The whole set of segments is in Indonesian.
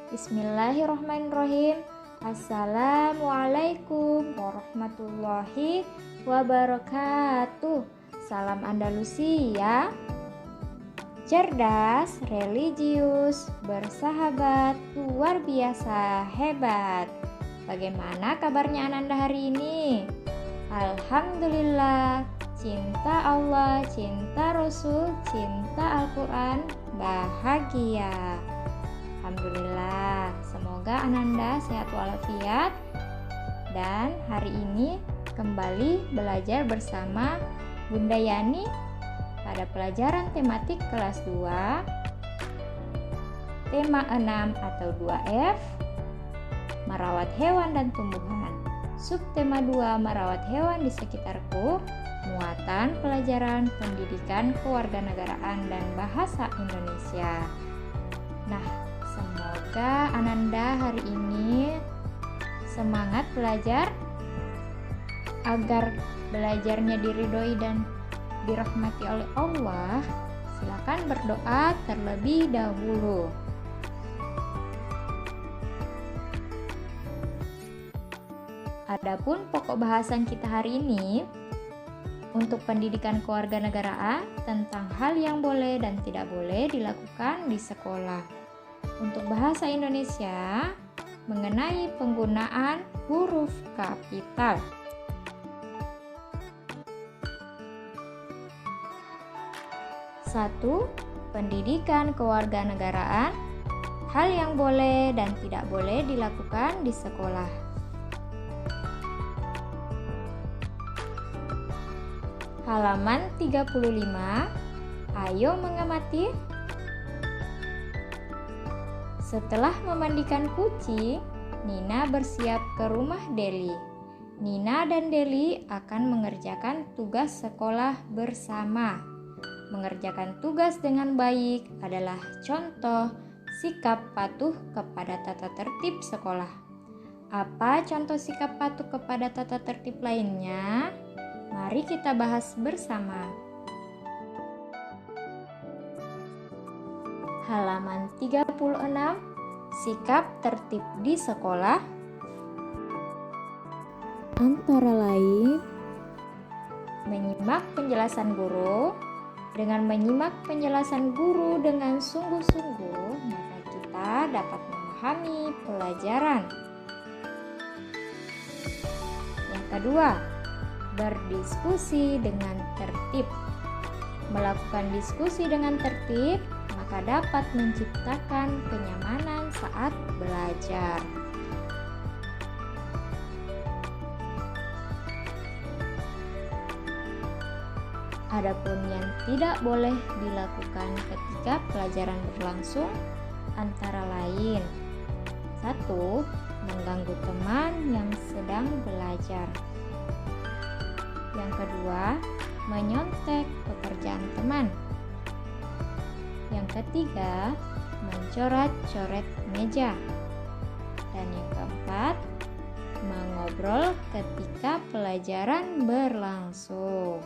Bismillahirrahmanirrahim. Assalamualaikum warahmatullahi wabarakatuh. Salam Andalusia. Cerdas, religius, bersahabat, luar biasa, hebat. Bagaimana kabarnya Ananda hari ini? Alhamdulillah, cinta Allah, cinta Rasul, cinta Al-Quran, bahagia. Alhamdulillah, semoga Ananda sehat walafiat. Dan hari ini kembali belajar bersama Bunda Yani pada pelajaran tematik kelas 2, tema 6 atau 2F, merawat hewan dan tumbuhan. Subtema 2, merawat hewan di sekitarku, muatan pelajaran pendidikan kewarganegaraan dan bahasa Indonesia. Nah, semoga Ananda hari ini semangat belajar agar belajarnya diridhoi dan dirahmati oleh Allah. Silakan berdoa terlebih dahulu. Adapun pokok bahasan kita hari ini untuk pendidikan kewarganegaraan tentang hal yang boleh dan tidak boleh dilakukan di sekolah. Untuk bahasa Indonesia mengenai penggunaan huruf kapital. 1. Pendidikan kewarganegaraan, hal yang boleh dan tidak boleh dilakukan di sekolah. Halaman 35. Ayo mengamati. Setelah memandikan kucing, Nina bersiap ke rumah Deli. Nina dan Deli akan mengerjakan tugas sekolah bersama. Mengerjakan tugas dengan baik adalah contoh sikap patuh kepada tata tertib sekolah. Apa contoh sikap patuh kepada tata tertib lainnya? Mari kita bahas bersama. Halaman 36. Sikap tertib di sekolah. Antara lain, menyimak penjelasan guru. Dengan menyimak penjelasan guru dengan sungguh-sungguh, maka kita dapat memahami pelajaran. Yang kedua, berdiskusi dengan tertib. Melakukan diskusi dengan tertib, maka dapat menciptakan kenyamanan saat belajar. Adapun yang tidak boleh dilakukan ketika pelajaran berlangsung antara lain: 1. Mengganggu teman yang sedang belajar. Yang kedua, menyontek pekerjaan teman. Yang ketiga, mencoret-coret meja. Dan yang keempat, mengobrol ketika pelajaran berlangsung.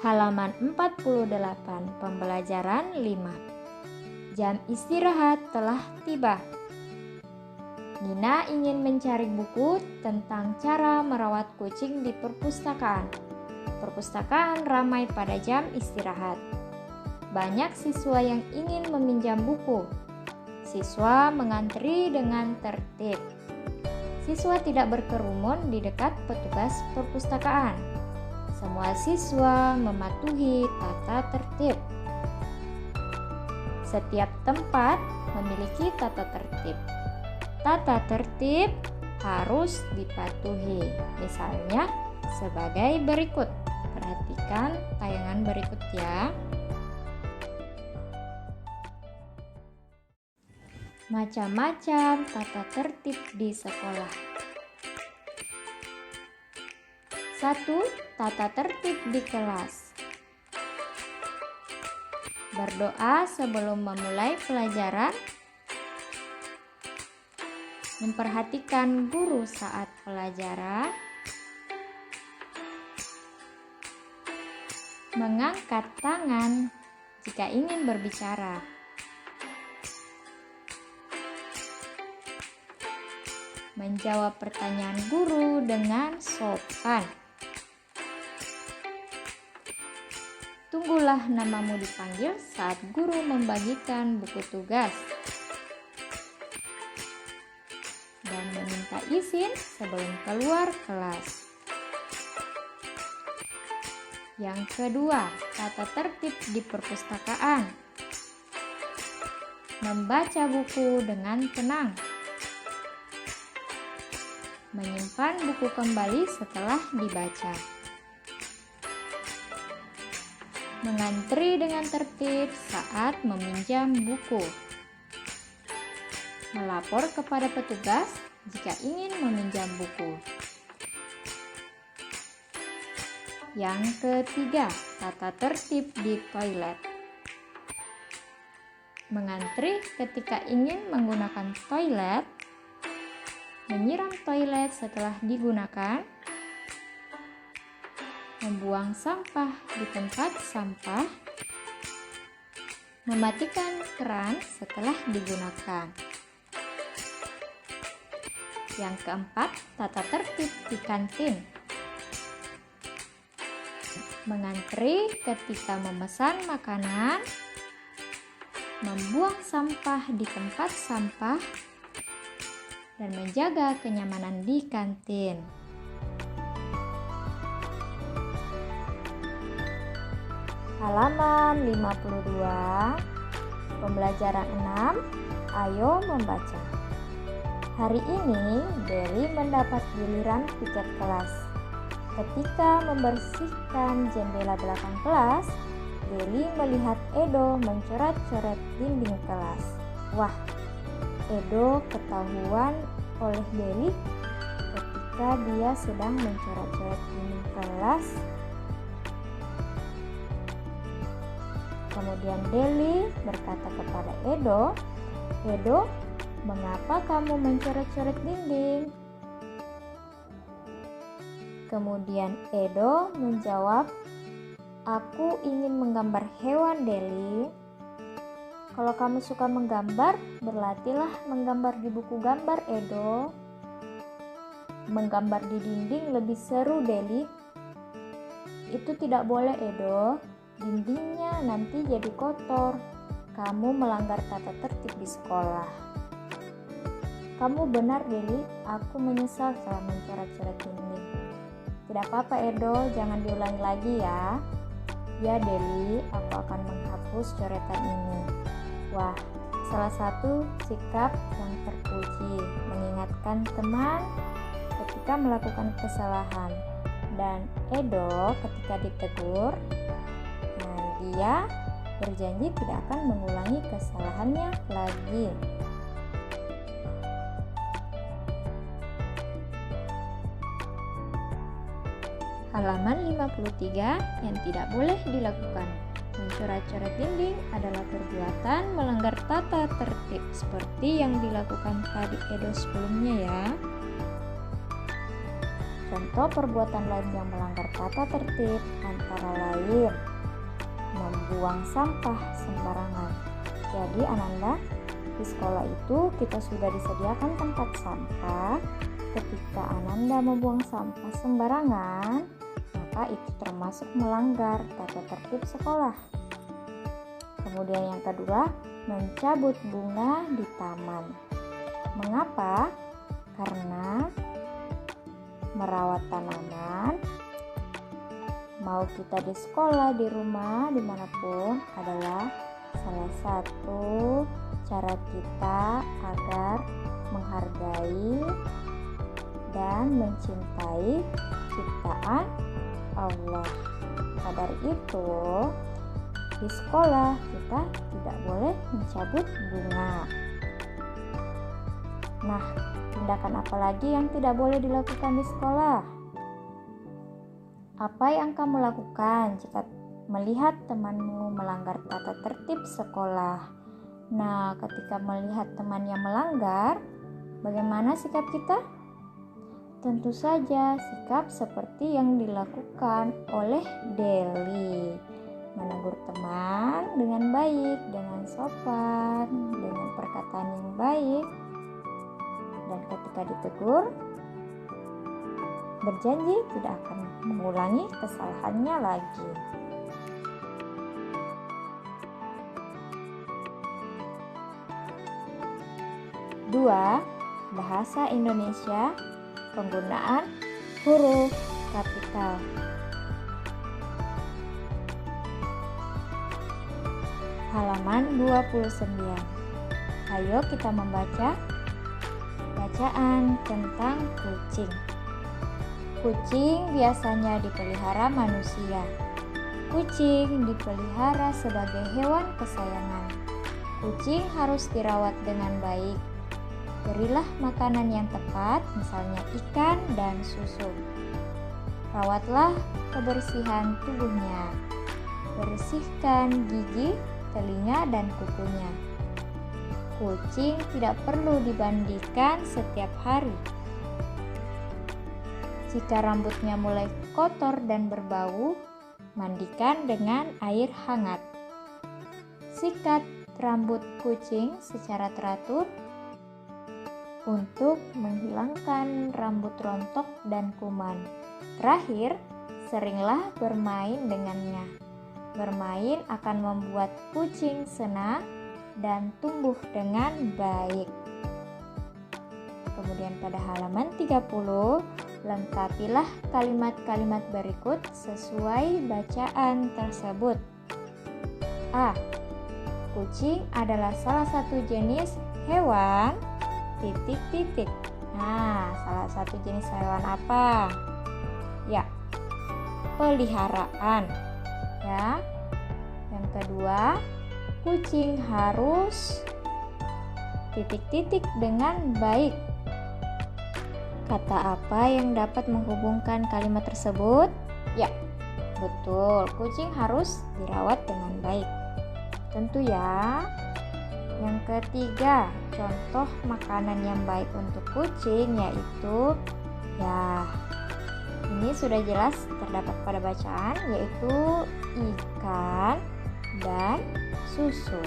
Halaman 48, pembelajaran 5. Jam istirahat telah tiba. Nina ingin mencari buku tentang cara merawat kucing di perpustakaan. Perpustakaan ramai pada jam istirahat. Banyak siswa yang ingin meminjam buku. Siswa mengantri dengan tertib. Siswa tidak berkerumun di dekat petugas perpustakaan. Semua siswa mematuhi tata tertib. Setiap tempat memiliki tata tertib. Tata tertib harus dipatuhi. Misalnya sebagai berikut. Perhatikan tayangan berikut ya. Macam-macam tata tertib di sekolah. 1. Tata tertib di kelas. Berdoa sebelum memulai pelajaran. Memperhatikan guru saat pelajaran. Mengangkat tangan jika ingin berbicara. Menjawab pertanyaan guru dengan sopan. Tunggulah namamu dipanggil saat guru membagikan buku tugas. Dan meminta izin sebelum keluar kelas. Yang kedua, tata tertib di perpustakaan. Membaca buku dengan tenang. Menyimpan buku kembali setelah dibaca. Mengantri dengan tertib saat meminjam buku. Melapor kepada petugas jika ingin meminjam buku. Yang ketiga, tata tertib di toilet. Mengantri ketika ingin menggunakan toilet. Menyiram toilet setelah digunakan. Membuang sampah di tempat sampah. Mematikan keran setelah digunakan. Yang keempat, tata tertib di kantin. Mengantri ketika memesan makanan, membuang sampah di tempat sampah, dan menjaga kenyamanan di kantin. Halaman 52, pembelajaran 6, ayo membaca. Hari ini Deli mendapat giliran piket kelas. Ketika membersihkan jendela belakang kelas, Deli melihat Edo mencoret-coret dinding kelas. Wah, Edo ketahuan oleh Deli ketika dia sedang mencoret-coret dinding kelas. Kemudian Deli berkata kepada Edo, "Edo, mengapa kamu mencoret-coret dinding?" Kemudian Edo menjawab, "Aku ingin menggambar hewan, Deli." "Kalau kamu suka menggambar, berlatihlah menggambar di buku gambar, Edo." "Menggambar di dinding lebih seru, Deli." "Itu tidak boleh, Edo. Dindingnya nanti jadi kotor. Kamu melanggar tata tertib di sekolah." "Kamu benar, Deli. Aku menyesal telah mencoret-coret dinding." "Tidak apa-apa, Edo, jangan diulangi lagi ya." "Ya, Deli, aku akan menghapus coretan ini." Wah, salah satu sikap yang terpuji, mengingatkan teman ketika melakukan kesalahan. Dan Edo ketika ditegur, dia berjanji tidak akan mengulangi kesalahannya lagi. Halaman 53 yang tidak boleh dilakukan. Mencoret-coret dinding adalah perbuatan melanggar tata tertib seperti yang dilakukan tadi Edo sebelumnya ya. Contoh perbuatan lain yang melanggar tata tertib antara lain membuang sampah sembarangan. Jadi Ananda, di sekolah itu kita sudah disediakan tempat sampah. Ketika Ananda membuang sampah sembarangan, maka itu termasuk melanggar tata tertib sekolah. Kemudian yang kedua, mencabut bunga di taman. Mengapa? Karena merawat tanaman, mau kita di sekolah, di rumah, dimanapun, adalah salah satu cara kita agar menghargai dan mencintai ciptaan Allah. Maka dari itu, di sekolah kita tidak boleh mencabut bunga. Nah, tindakan apa lagi yang tidak boleh dilakukan di sekolah? Apa yang kamu lakukan jika melihat temanmu melanggar tata tertib sekolah? Nah, ketika melihat temannya melanggar, bagaimana sikap kita? Tentu saja sikap seperti yang dilakukan oleh Deli. Menegur teman dengan baik, dengan sopan, dengan perkataan yang baik. Dan ketika ditegur, berjanji tidak akan mengulangi kesalahannya lagi. Dua, bahasa Indonesia, penggunaan huruf kapital. Halaman 29. Ayo kita membaca bacaan tentang kucing. Kucing biasanya dipelihara manusia. Kucing dipelihara sebagai hewan kesayangan. Kucing harus dirawat dengan baik. Berilah makanan yang tepat, misalnya ikan dan susu. Rawatlah kebersihan tubuhnya. Bersihkan gigi, telinga, dan kukunya. Kucing tidak perlu dimandikan setiap hari. Jika rambutnya mulai kotor dan berbau, mandikan dengan air hangat. Sikat rambut kucing secara teratur untuk menghilangkan rambut rontok dan kuman. Terakhir, seringlah bermain dengannya. Bermain akan membuat kucing senang dan tumbuh dengan baik. Kemudian pada halaman 30, lengkapilah kalimat-kalimat berikut sesuai bacaan tersebut. A. Kucing adalah salah satu jenis hewan titik-titik. Nah, salah satu jenis hewan apa? Ya, peliharaan. Ya. Yang kedua, kucing harus titik-titik dengan baik. Kata apa yang dapat menghubungkan kalimat tersebut? Ya, betul. Kucing harus dirawat dengan baik. Tentu ya. Yang ketiga, contoh makanan yang baik untuk kucing yaitu ini sudah jelas terdapat pada bacaan, yaitu ikan dan susu.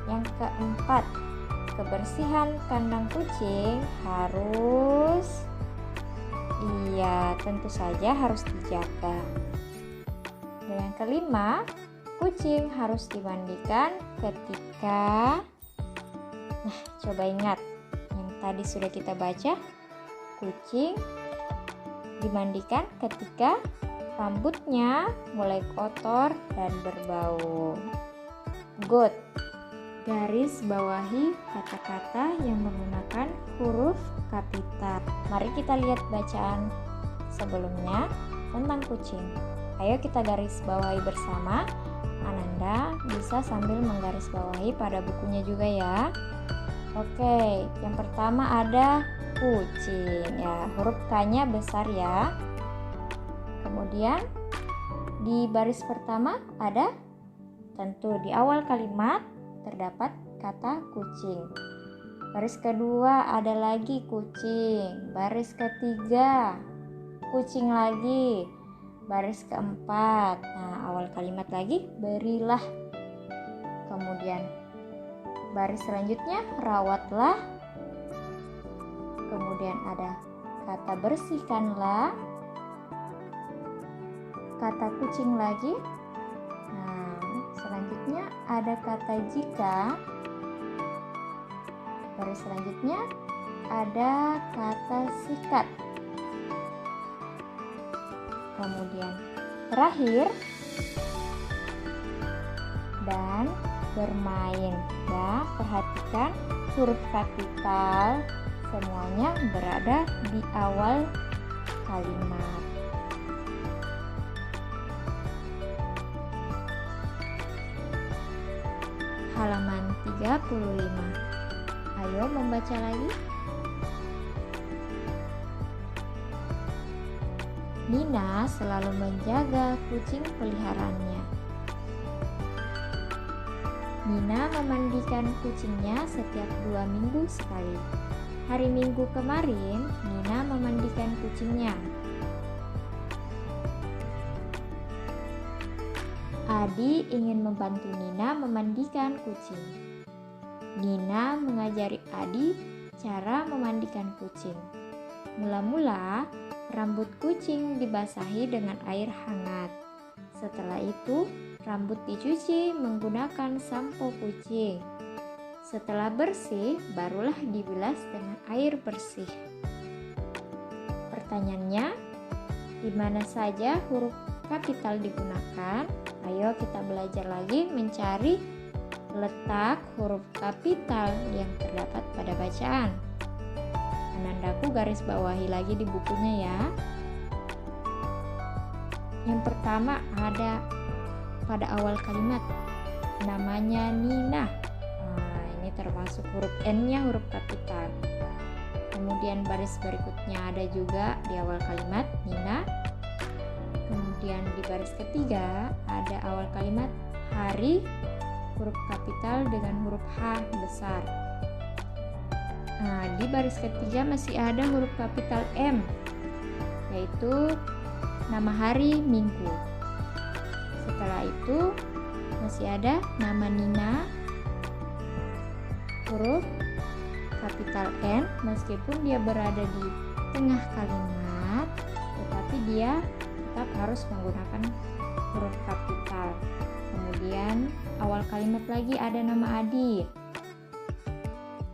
Yang keempat, kebersihan kandang kucing harus tentu saja harus dijaga. Dan yang kelima, kucing harus dimandikan ketika coba ingat yang tadi sudah kita baca. Kucing dimandikan ketika rambutnya mulai kotor dan berbau. Good. Garis bawahi kata-kata yang menggunakan huruf kapital. Mari kita lihat bacaan sebelumnya tentang kucing. Ayo kita garis bawahi bersama. Ananda bisa sambil menggarisbawahi pada bukunya juga ya. Oke, yang pertama ada kucing ya, huruf K-nya besar ya. Kemudian di baris pertama ada, tentu di awal kalimat terdapat kata kucing. Baris kedua ada lagi kucing. Baris ketiga kucing lagi. Baris keempat, awal kalimat lagi, berilah. Kemudian baris selanjutnya, rawatlah. Kemudian ada kata bersihkanlah. Kata kucing lagi. Selanjutnya ada kata jika. Baris selanjutnya ada kata sikat. Kemudian terakhir dan bermain ya. Perhatikan huruf kapital semuanya berada di awal kalimat. Halaman 35. Ayo membaca lagi. Nina selalu menjaga kucing peliharaannya. Nina memandikan kucingnya setiap 2 minggu sekali. Hari Minggu kemarin, Nina memandikan kucingnya. Adi ingin membantu Nina memandikan kucing. Nina mengajari Adi cara memandikan kucing. Mula-mula, rambut kucing dibasahi dengan air hangat. Setelah itu, rambut dicuci menggunakan sampo kucing. Setelah bersih, barulah dibilas dengan air bersih. Pertanyaannya, di mana saja huruf kapital digunakan? Ayo kita belajar lagi mencari letak huruf kapital yang terdapat pada bacaan. Anandaku garis bawahi lagi di bukunya ya. Yang pertama ada pada awal kalimat, namanya Nina. Ini termasuk huruf N-nya huruf kapital. Kemudian baris berikutnya ada juga di awal kalimat Nina. Kemudian di baris ketiga ada awal kalimat hari, huruf kapital dengan huruf H besar. Di baris ketiga masih ada huruf kapital M, yaitu nama hari Minggu. Setelah itu masih ada nama Nina, huruf kapital N, meskipun dia berada di tengah kalimat, tetapi dia tetap harus menggunakan huruf kapital. Kemudian awal kalimat lagi ada nama Adi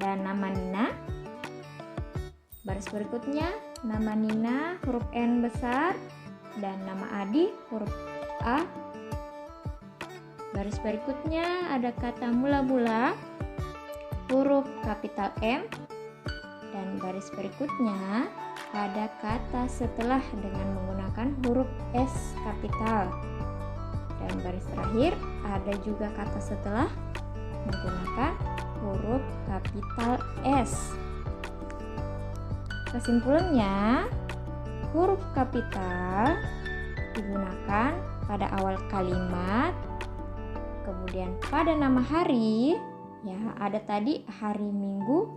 dan nama Nina. Baris berikutnya nama Nina huruf N besar dan nama Adi huruf A. Baris berikutnya ada kata mula-mula huruf kapital M, dan baris berikutnya ada kata setelah dengan menggunakan huruf S kapital, dan baris terakhir ada juga kata setelah menggunakan huruf kapital S. Kesimpulannya, huruf kapital digunakan pada awal kalimat, kemudian pada nama hari. Ya, ada tadi hari Minggu,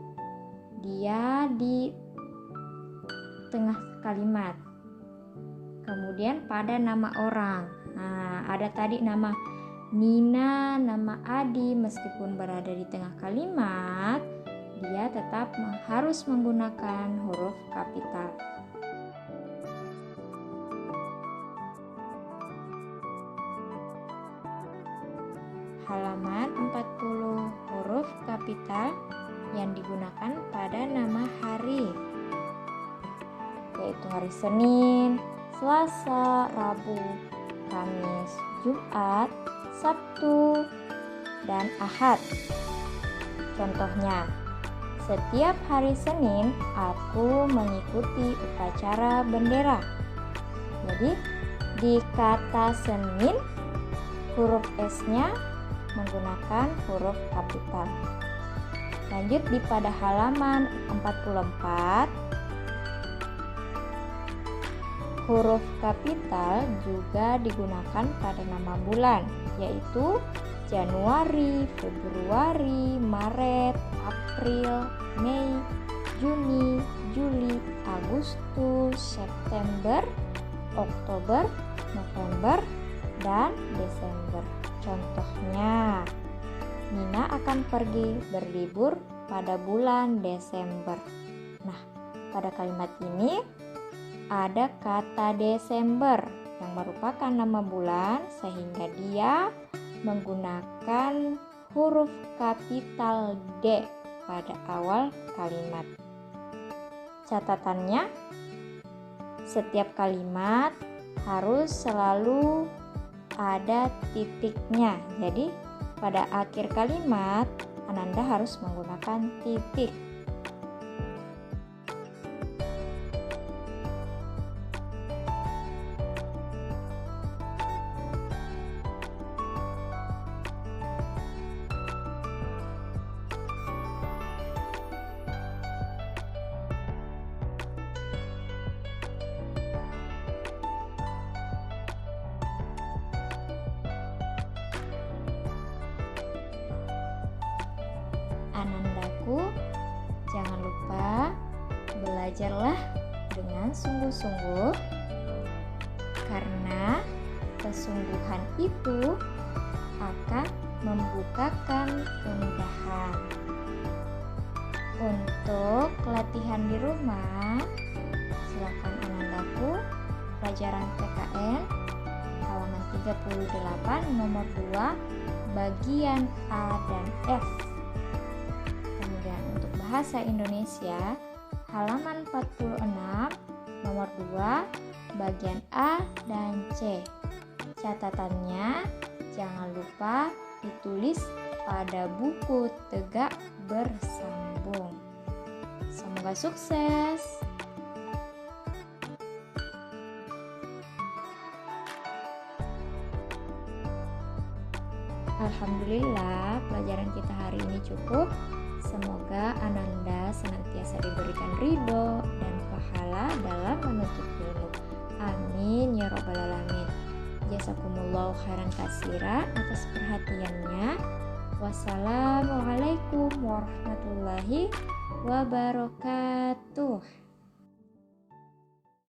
dia di tengah kalimat. Kemudian pada nama orang. Ada tadi nama Nina, nama Adi, meskipun berada di tengah kalimat, dia tetap harus menggunakan huruf kapital. Halaman 40, huruf kapital yang digunakan pada nama hari, yaitu hari Senin, Selasa, Rabu, Kamis, Jumat, Sabtu, dan Ahad. Contohnya, setiap hari Senin aku mengikuti upacara bendera. Jadi, di kata Senin, huruf S-nya menggunakan huruf kapital. Lanjut di pada halaman 44, huruf kapital juga digunakan pada nama bulan, yaitu Januari, Februari, Maret, April, Mei, Juni, Juli, Agustus, September, Oktober, November, dan Desember. Contohnya, Nina akan pergi berlibur pada bulan Desember. Nah, pada kalimat ini ada kata Desember yang merupakan nama bulan, sehingga dia menggunakan huruf kapital D pada awal kalimat. Catatannya, setiap kalimat harus selalu ada titiknya. Jadi pada akhir kalimat Ananda harus menggunakan titik. Anandaku, Belajarlah dengan sungguh-sungguh, karena kesungguhan itu akan membukakan kemudahan. Untuk latihan di rumah, silakan Anandaku pelajaran PKN halaman 38 nomor 2 bagian A dan F. Kemudian untuk bahasa Indonesia halaman 46 nomor 2 bagian A dan C. Catatannya jangan lupa ditulis pada buku tegak bersambung. Semoga sukses. Alhamdulillah, pelajaran kita hari ini cukup. Semoga Ananda senantiasa diberikan ridho dan pahala dalam menuntut ilmu. Amin ya robbal alamin. Jazakumullahu khairan katsira atas perhatiannya. Wassalamualaikum warahmatullahi wabarakatuh.